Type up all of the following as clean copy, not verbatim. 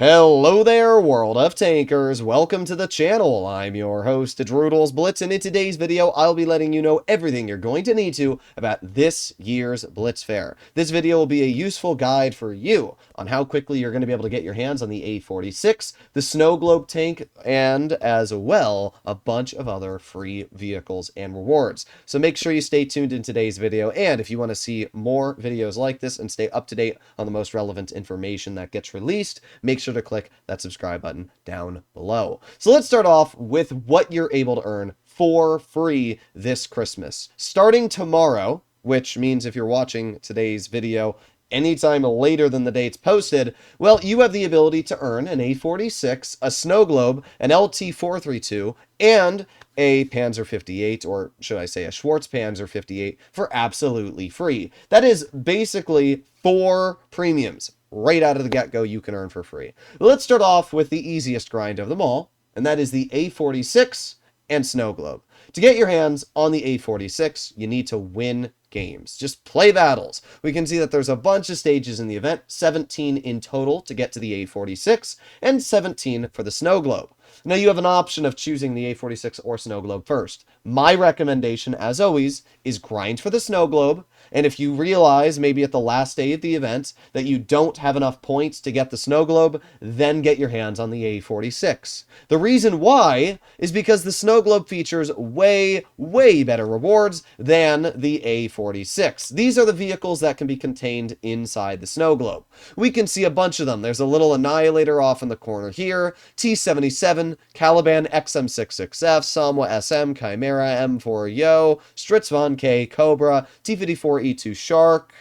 Hello there, world of tankers. Welcome to the channel. I'm your host, Droodles Blitz, and in today's video, I'll be letting you know everything you're going to need to about this year's Blitz Fair. This video will be a useful guide for you on how quickly you're going to be able to get your hands on the A46, the Snow Globe tank, and as well, a bunch of other free vehicles and rewards. So make sure you stay tuned in today's video, and if you want to see more videos like this and stay up to date on the most relevant information that gets released, make sure to click that subscribe button down below. So let's start off with what you're able to earn for free this Christmas. Starting tomorrow, which means if you're watching today's video anytime later than the date's posted, well, you have the ability to earn an A46, a Snow Globe, an LT432, and a Panzer 58, or should I say a Schwarz Panzer 58, for absolutely free. That is basically 4 premiums right out of the get-go you can earn for free. Let's start off with the easiest grind of them all, and that is the A46 and Snow Globe. To get your hands on the A46, you need to win games. Just play battles. We can see that there's a bunch of stages in the event, 17 in total to get to the A46, and 17 for the Snow Globe. Now you have an option of choosing the A46 or Snow Globe first. My recommendation, as always, is grind for the Snow Globe, and if you realize maybe at the last day of the event that you don't have enough points to get the Snow Globe, then get your hands on the A46. The reason why is because the Snow Globe features way better rewards than the A46. These are the vehicles that can be contained inside the Snow Globe. We can see a bunch of them. There's a little Annihilator off in the corner here, T-77, Caliban XM66F, Samwa SM, Chimera M4 Yo, Stritz Von K, Cobra, T-54 E2 Shark,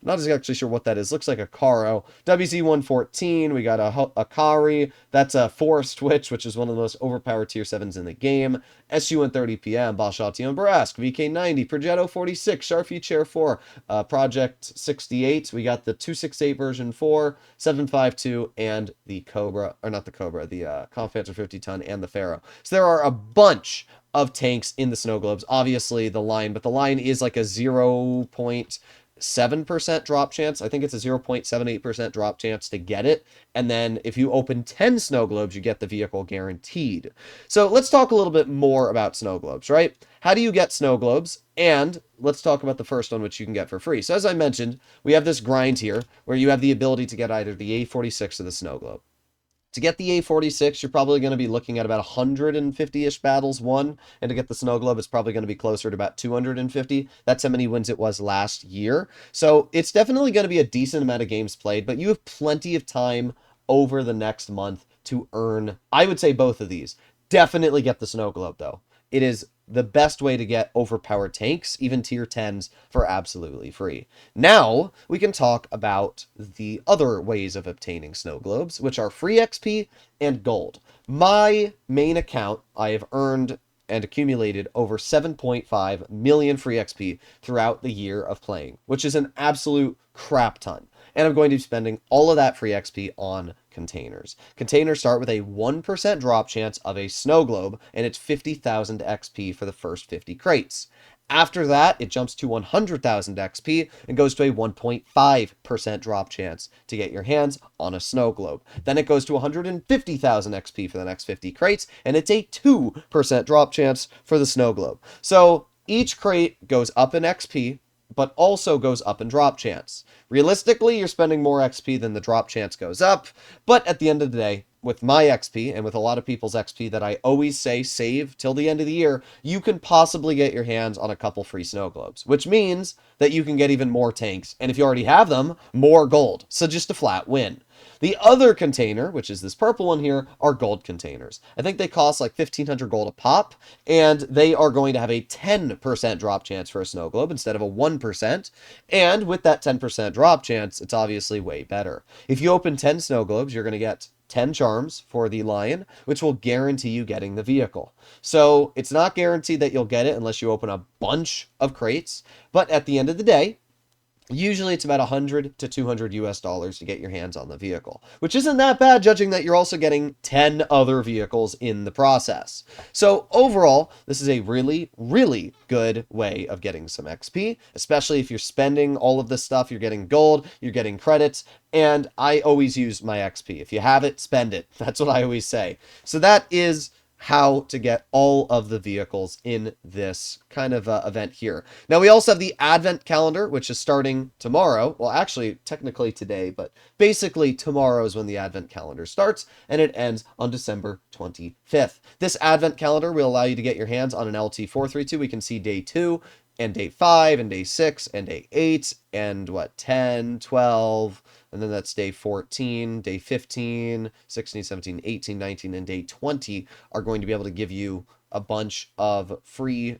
not actually sure what that is. Looks like a Caro. WZ-114. We got a Akari. That's a Forest Witch, which is one of the most overpowered tier 7s in the game. SU-130PM. Bashation Barask. VK-90. Progetto 46. Sharfie Chair 4. Project 68. We got the 268 version 4. 752. And the Cobra. Or not the Cobra. The Kampfpanzer 50 ton and the Pharaoh. So there are a bunch of tanks in the Snow Globes. Obviously the line. But the line is like a 0.7% drop chance. I think it's a 0.78% drop chance to get it. And then if you open 10 Snow Globes, you get the vehicle guaranteed. So let's talk a little bit more about Snow Globes, right? How do you get Snow Globes? And let's talk about the first one, which you can get for free. So as I mentioned, we have this grind here where you have the ability to get either the A46 or the Snow Globe. To get the A46, you're probably going to be looking at about 150-ish battles won, and to get the Snow Globe, it's probably going to be closer to about 250. That's how many wins it was last year. So it's definitely going to be a decent amount of games played, but you have plenty of time over the next month to earn, I would say, both of these. Definitely get the Snow Globe, though. It is the best way to get overpowered tanks, even tier 10s, for absolutely free. Now, we can talk about the other ways of obtaining Snow Globes, which are free XP and gold. My main account, I have earned and accumulated over 7.5 million free XP throughout the year of playing, which is an absolute crap ton. And I'm going to be spending all of that free XP on containers. Containers start with a 1% drop chance of a Snow Globe, and it's 50,000 XP for the first 50 crates. After that, it jumps to 100,000 XP and goes to a 1.5% drop chance to get your hands on a Snow Globe. Then it goes to 150,000 XP for the next 50 crates, and it's a 2% drop chance for the Snow Globe. So each crate goes up in XP, but also goes up in drop chance. Realistically, you're spending more XP than the drop chance goes up, but at the end of the day, with my XP, and with a lot of people's XP that I always say save till the end of the year, you can possibly get your hands on a couple free Snow Globes, which means that you can get even more tanks, and if you already have them, more gold. So just a flat win. The other container, which is this purple one here, are gold containers. I think they cost like 1,500 gold a pop, and they are going to have a 10% drop chance for a Snow Globe instead of a 1%. And with that 10% drop chance, it's obviously way better. If you open 10 Snow Globes, you're going to get 10 charms for the Lion, which will guarantee you getting the vehicle. So it's not guaranteed that you'll get it unless you open a bunch of crates, but at the end of the day, Usually it's about 100 to 200 US dollars to get your hands on the vehicle, which isn't that bad judging that you're also getting 10 other vehicles in the process. So overall, this is a really, really good way of getting some XP, especially if you're spending all of this stuff. You're getting gold, you're getting credits, and I always use my XP. If you have it, spend it. That's what I always say. So that is how to get all of the vehicles in this kind of event here. Now, we also have the Advent calendar, which is starting tomorrow. Well, actually, technically today, but basically tomorrow is when the Advent calendar starts, and it ends on December 25th. This Advent calendar will allow you to get your hands on an LT432. We can see day 2, and day 5, and day 6, and day 8, and what, 10, 12, and then that's day 14, day 15, 16, 17, 18, 19, and day 20 are going to be able to give you a bunch of free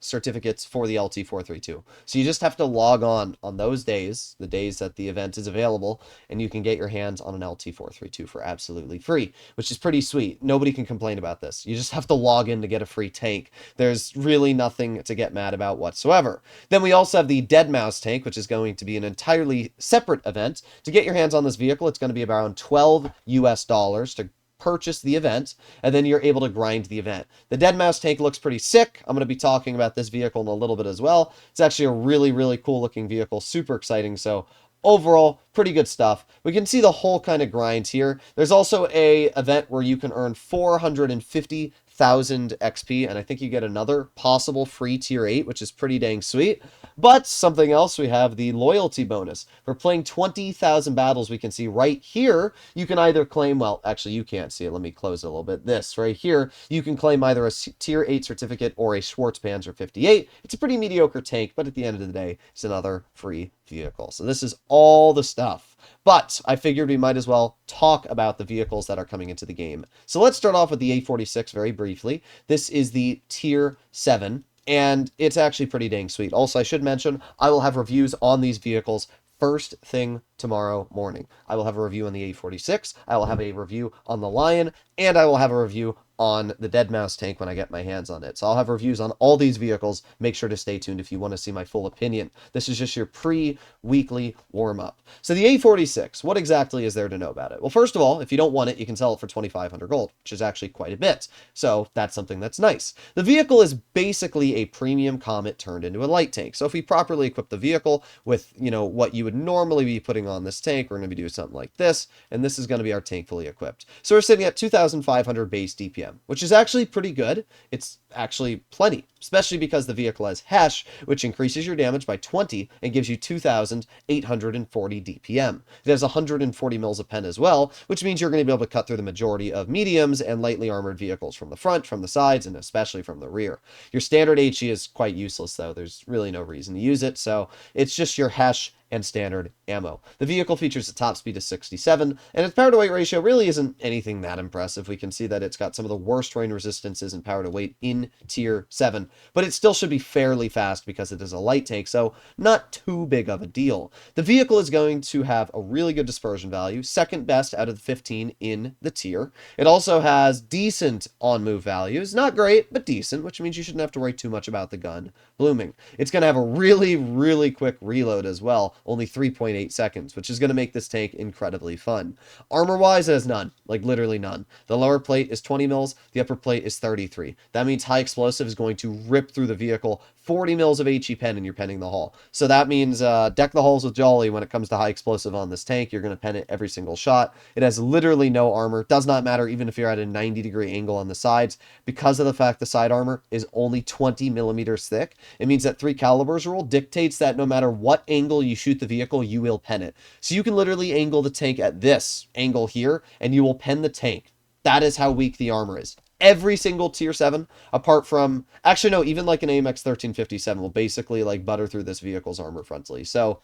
certificates for the LT432. So you just have to log on those days, the days that the event is available, and you can get your hands on an LT432 for absolutely free, which is pretty sweet. Nobody can complain about this. You just have to log in to get a free tank. There's really nothing to get mad about whatsoever. Then we also have the Dead Mouse tank, which is going to be an entirely separate event. To get your hands on this vehicle, it's going to be around 12 US dollars to purchase the event, and then you're able to grind the event. The Dead Mouse tank looks pretty sick. I'm going to be talking about this vehicle in a little bit as well. It's actually a really, really cool looking vehicle, super exciting. So overall, pretty good stuff. We can see the whole kind of grind here. There's also a event where you can earn 450,000 XP, and I think you get another possible free tier 8, which is pretty dang sweet. But something else, we have the loyalty bonus. For playing 20,000 battles, we can see right here, you can either claim, well, actually you can't see it, let me close it a little bit. This right here, you can claim either a tier 8 certificate or a Schwarzpanzer 58. It's a pretty mediocre tank, but at the end of the day, it's another free vehicle. So this is all the stuff. But I figured we might as well talk about the vehicles that are coming into the game. So let's start off with the A46 very briefly. This is the tier 7. And it's actually pretty dang sweet. Also, I should mention, I will have reviews on these vehicles first thing tomorrow morning. I will have a review on the A46, I will have a review on the Lion, and I will have a review on the Dead Mouse tank when I get my hands on it. So I'll have reviews on all these vehicles. Make sure to stay tuned if you want to see my full opinion. This is just your pre-weekly warm-up. So the A46, what exactly is there to know about it? Well, first of all, if you don't want it, you can sell it for 2,500 gold, which is actually quite a bit. So that's something that's nice. The vehicle is basically a premium Comet turned into a light tank. So if we properly equip the vehicle with, you know, what you would normally be putting on this tank, we're going to be doing something like this, and this is going to be our tank fully equipped. So we're sitting at 2,500 base DPM, which is actually pretty good. It's actually plenty, especially because the vehicle has Hesh, which increases your damage by 20 and gives you 2,840 DPM. It has 140 mils of pen as well, which means you're going to be able to cut through the majority of mediums and lightly armored vehicles from the front, from the sides, and especially from the rear. Your standard HE is quite useless, though. There's really no reason to use it, so it's just your Hesh and standard ammo. The vehicle features a top speed of 67, and its power to weight ratio really isn't anything that impressive. We can see that it's got some of the worst terrain resistances and power to weight in tier 7, but it still should be fairly fast because it is a light tank, so not too big of a deal. The vehicle is going to have a really good dispersion value, second best out of the 15 in the tier. It also has decent on-move values, not great, but decent, which means you shouldn't have to worry too much about the gun blooming. It's going to have a really, really quick reload as well, only 3.8 seconds, which is going to make this tank incredibly fun. Armor-wise, it has none, like literally none. The lower plate is 20 mils, the upper plate is 33. That means high explosive is going to rip through the vehicle, 40 mils of HE pen, and you're penning the hull. So that means deck the hulls with Jolly when it comes to high explosive on this tank. You're going to pen it every single shot. It has literally no armor. Does not matter even if you're at a 90-degree angle on the sides. Because of the fact the side armor is only 20 millimeters thick, it means that 3 calibers rule dictates that no matter what angle you shoot the vehicle, you will pen it. So you can literally angle the tank at this angle here, and you will pen the tank. That is how weak the armor is. Every single tier 7, apart from, actually no, even like an AMX 1357 will basically like butter through this vehicle's armor frontally. So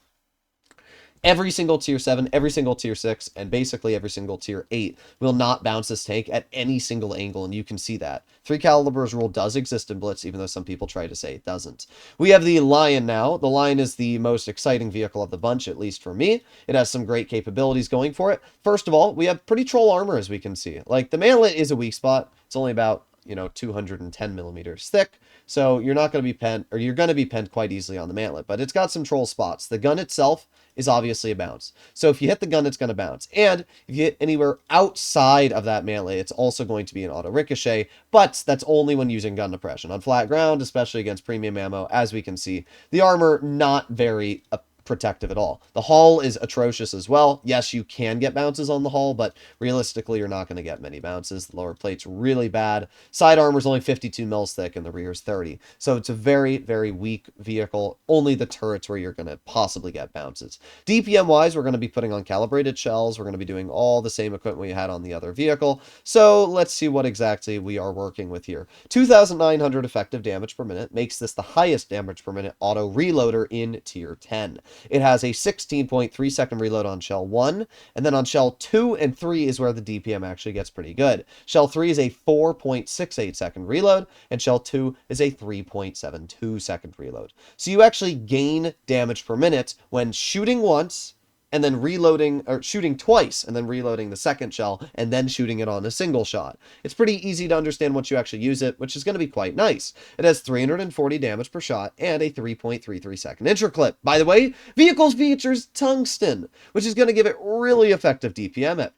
every single tier 7, every single tier 6, and basically every single tier 8 will not bounce this tank at any single angle, and you can see that. 3 calibers rule does exist in Blitz, even though some people try to say it doesn't. We have the Lion now. The Lion is the most exciting vehicle of the bunch, at least for me. It has some great capabilities going for it. First of all, we have pretty troll armor, as we can see. Like, the manlet is a weak spot. It's only about, you know, 210 millimeters thick. so you're not going to be pent, or you're going to be pent quite easily on the mantlet, but it's got some troll spots. The gun itself is obviously a bounce. So if you hit the gun, it's going to bounce. And if you hit anywhere outside of that mantlet, it's also going to be an auto ricochet, but that's only when using gun depression. On flat ground, especially against premium ammo, as we can see, the armor not very protective at all. The hull is atrocious as well. Yes, you can get bounces on the hull, but realistically, you're not going to get many bounces. The lower plate's really bad. Side armor's only 52 mils thick, and the rear's 30. So it's a very, very weak vehicle. Only the turrets where you're going to possibly get bounces. DPM-wise, we're going to be putting on calibrated shells. We're going to be doing all the same equipment we had on the other vehicle. So let's see what exactly we are working with here. 2,900 effective damage per minute makes this the highest damage per minute auto reloader in tier 10. It has a 16.3 second reload on shell 1, and then on shell 2 and 3 is where the DPM actually gets pretty good. Shell 3 is a 4.68 second reload, and shell 2 is a 3.72 second reload. So you actually gain damage per minute when shooting once, and then reloading, or shooting twice, and then reloading the second shell, and then shooting it on a single shot. It's pretty easy to understand once you actually use it, which is going to be quite nice. It has 340 damage per shot, and a 3.33 second interclip. By the way, vehicles features tungsten, which is going to give it really effective DPM at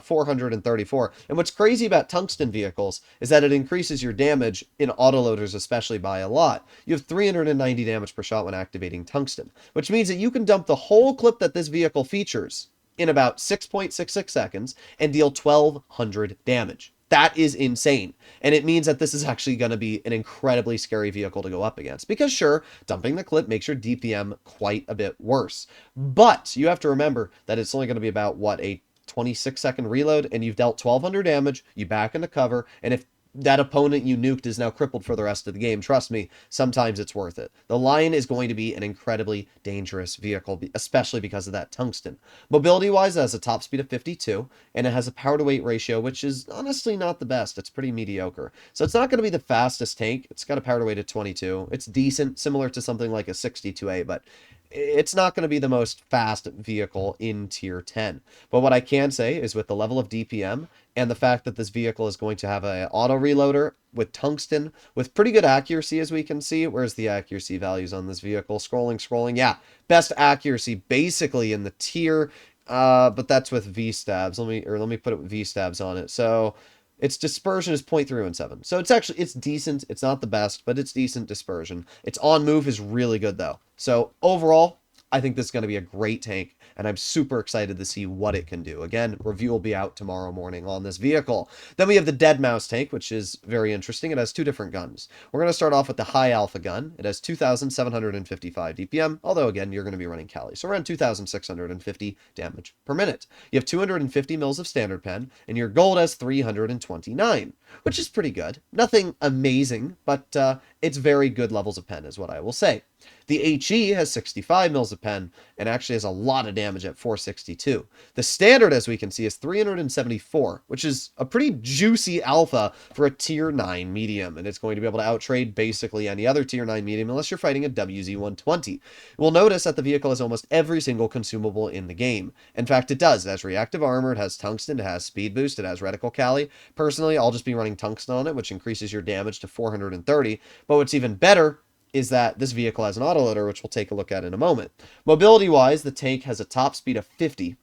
434. And what's crazy about tungsten vehicles is that it increases your damage in autoloaders, especially by a lot. You have 390 damage per shot when activating tungsten, which means that you can dump the whole clip that this vehicle features in about 6.66 seconds and deal 1,200 damage. That is insane. And it means that this is actually going to be an incredibly scary vehicle to go up against. Because sure, dumping the clip makes your DPM quite a bit worse. But you have to remember that it's only going to be about, what, a 26-second reload, and you've dealt 1,200 damage, you back into cover, and if that opponent you nuked is now crippled for the rest of the game, trust me, sometimes it's worth it. The Lion is going to be an incredibly dangerous vehicle, especially because of that tungsten. Mobility-wise, it has a top speed of 52, and it has a power-to-weight ratio, which is honestly not the best. It's pretty mediocre. So it's not going to be the fastest tank. It's got a power-to-weight of 22. It's decent, similar to something like a 62A, but it's not going to be the most fast vehicle in tier 10. But what I can say is with the level of DPM and the fact that this vehicle is going to have an auto reloader with tungsten with pretty good accuracy, as we can see. Where's the accuracy values on this vehicle? Scrolling. Yeah, best accuracy basically in the tier, but that's with V-stabs. Let me put it with V-stabs on it. So its dispersion is 0.317. So it's decent. It's not the best, but it's decent dispersion. Its on move is really good though. So overall, I think this is going to be a great tank, and I'm super excited to see what it can do. Again, review will be out tomorrow morning on this vehicle. Then we have the Dead Mouse tank, which is very interesting. It has two different guns. We're going to start off with the High Alpha gun. It has 2,755 DPM, although again, you're going to be running Cali, so around 2,650 damage per minute. You have 250 mils of standard pen, and your gold has 329, which is pretty good. Nothing amazing, but it's very good levels of pen is what I will say. The HE has 65 mils of pen and actually has a lot of damage at 462. The standard, as we can see, is 374, which is a pretty juicy alpha for a tier 9 medium, and it's going to be able to outtrade basically any other tier 9 medium unless you're fighting a WZ-120. We'll notice that the vehicle has almost every single consumable in the game. In fact, it does. It has reactive armor, it has tungsten, it has speed boost, it has reticle Cali. Personally, I'll just be running tungsten on it, which increases your damage to 430, but what's even better is that this vehicle has an autoloader, which we'll take a look at in a moment. Mobility-wise, the tank has a top speed of 50,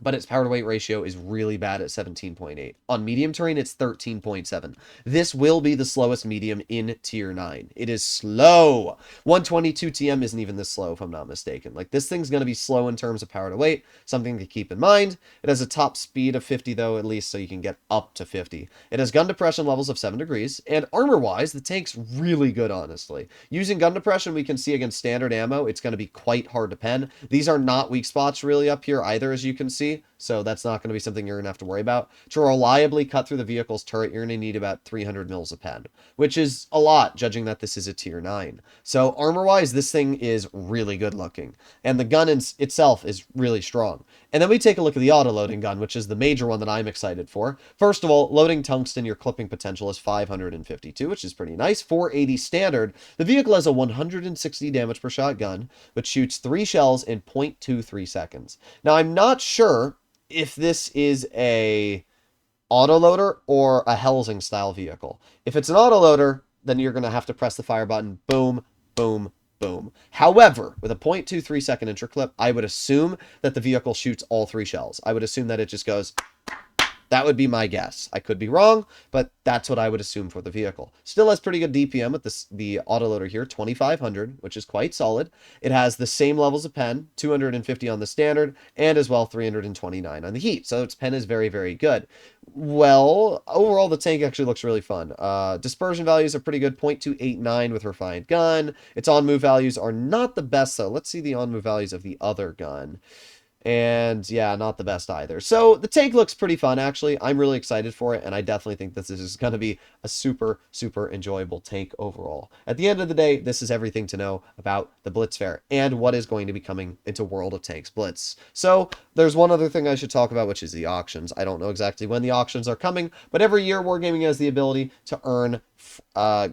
but its power-to-weight ratio is really bad at 17.8. On medium terrain, it's 13.7. This will be the slowest medium in tier 9. It is slow. 122 TM isn't even this slow, if I'm not mistaken. Like, this thing's going to be slow in terms of power-to-weight, something to keep in mind. It has a top speed of 50, though, at least, so you can get up to 50. It has gun depression levels of 7 degrees, and armor-wise, the tank's really good, honestly. Using gun depression, we can see against standard ammo, it's going to be quite hard to pen. These are not weak spots really up here either, as you can see. So that's not going to be something you're going to have to worry about. To reliably cut through the vehicle's turret, you're going to need about 300 mils of pen, which is a lot, judging that this is a tier 9. So armor-wise, this thing is really good looking, and the gun itself is really strong. And then we take a look at the auto-loading gun, which is the major one that I'm excited for. First of all, loading tungsten, your clipping potential is 552, which is pretty nice. 480 standard. The vehicle has a 160 damage per shot gun, which shoots 3 shells in 0.23 seconds. Now, I'm not sure if this is a autoloader or a Helsing style vehicle. If it's an autoloader, then you're going to have to press the fire button. Boom, boom, boom. However, with a 0.23 second intro clip, I would assume that the vehicle shoots all 3 shells. I would assume that it just goes... That would be my guess. I could be wrong, but that's what I would assume for the vehicle. Still has pretty good DPM with the autoloader here, 2500, which is quite solid. It has the same levels of pen, 250 on the standard, and as well 329 on the heat. So its pen is very, very good. Well, overall, the tank actually looks really fun. Dispersion values are pretty good, 0.289 with refined gun. Its on-move values are not the best, though. Let's see the on-move values of the other gun. And yeah, not the best either. So the tank looks pretty fun, actually. I'm really excited for it, and I definitely think this is going to be a super, super enjoyable tank overall. At the end of the day, this is everything to know about the Blitz Fair and what is going to be coming into World of Tanks Blitz. So there's one other thing I should talk about, which is the auctions. I don't know exactly when the auctions are coming, but every year Wargaming has the ability to earn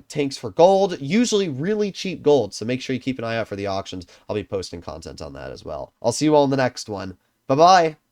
tanks for gold, usually really cheap gold, so make sure you keep an eye out for the auctions. I'll be posting content on that as well. I'll see you all in the next one. Bye-bye!